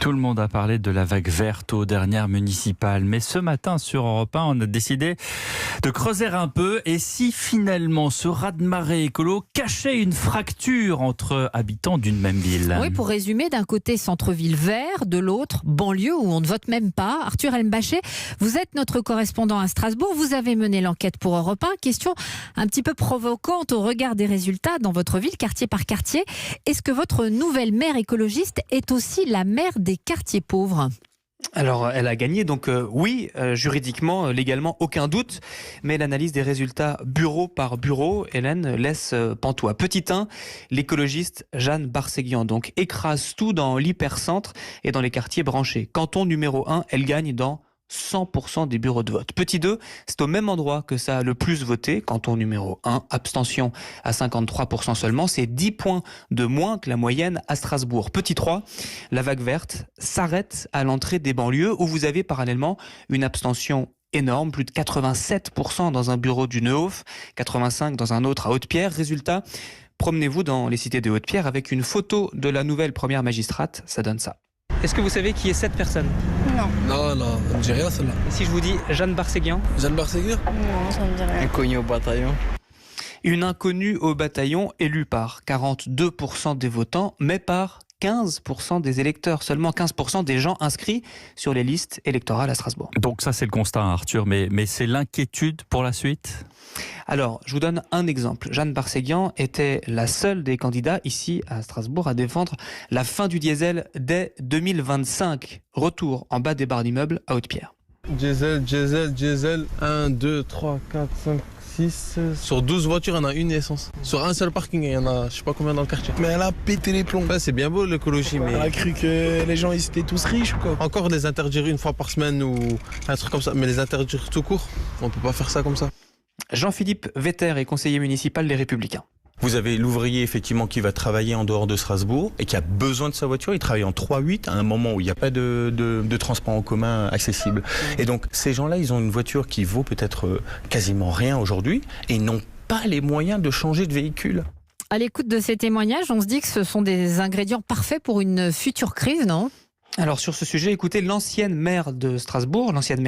Tout le monde a parlé de la vague verte aux dernières municipales, mais ce matin sur Europe 1, on a décidé de creuser un peu. Et si finalement ce raz-de-marée écolo cachait une fracture entre habitants d'une même ville? Oui, pour résumer, d'un côté centre-ville vert, de l'autre banlieue où on ne vote même pas. Arthur Elmbaché, vous êtes notre correspondant à Strasbourg, vous avez mené l'enquête pour Europe 1. Question un petit peu provocante au regard des résultats dans votre ville, quartier par quartier. Est-ce que votre nouvelle maire écologiste est aussi la maire des quartiers pauvres? Alors, elle a gagné, donc oui, juridiquement, légalement, aucun doute. Mais l'analyse des résultats bureau par bureau, Hélène, laisse pantois. Petit 1, l'écologiste Jeanne Barséguian, donc, écrase tout dans l'hypercentre et dans les quartiers branchés. Canton numéro 1, elle gagne dans 100% des bureaux de vote. Petit 2, c'est au même endroit que ça a le plus voté. Canton numéro 1, abstention à 53% seulement. C'est 10 points de moins que la moyenne à Strasbourg. Petit 3, la vague verte s'arrête à l'entrée des banlieues où vous avez parallèlement une abstention énorme, plus de 87% dans un bureau du Neuhof, 85% dans un autre à Haute-Pierre. Résultat, promenez-vous dans les cités de Haute-Pierre avec une photo de la nouvelle première magistrate, ça donne ça. Est-ce que vous savez qui est cette personne? Non, on ne dit rien celle-là. Si je vous dis Jeanne Barséguian? Jeanne Barséguian? Non, ça me dit rien. Inconnue au bataillon. Une inconnue au bataillon élue par 42% des votants, mais par 15% des électeurs, seulement 15% des gens inscrits sur les listes électorales à Strasbourg. Donc ça c'est le constat, Arthur, mais c'est l'inquiétude pour la suite? Alors, je vous donne un exemple. Jeanne Barséguian était la seule des candidats ici à Strasbourg à défendre la fin du diesel dès 2025. Retour en bas des barres d'immeubles à Haute-Pierre. Diesel, 1, 2, 3, 4, 5, 6... Sur 12 voitures, il y en a une essence. Sur un seul parking, il y en a je sais pas combien dans le quartier. Mais elle a pété les plombs. Ouais, c'est bien beau l'écologie, mais... Elle a cru que les gens ils étaient tous riches ou quoi. Encore les interdire une fois par semaine ou un truc comme ça, mais les interdire tout court, on peut pas faire ça comme ça. Jean-Philippe Vetter est conseiller municipal des Républicains. Vous avez l'ouvrier effectivement qui va travailler en dehors de Strasbourg et qui a besoin de sa voiture. Il travaille en 3-8 à un moment où il n'y a pas de transport en commun accessible. Et donc ces gens-là, ils ont une voiture qui vaut peut-être quasiment rien aujourd'hui et ils n'ont pas les moyens de changer de véhicule. À l'écoute de ces témoignages, on se dit que ce sont des ingrédients parfaits pour une future crise, non? Alors sur ce sujet, écoutez l'ancienne maire de Strasbourg, l'ancienne maire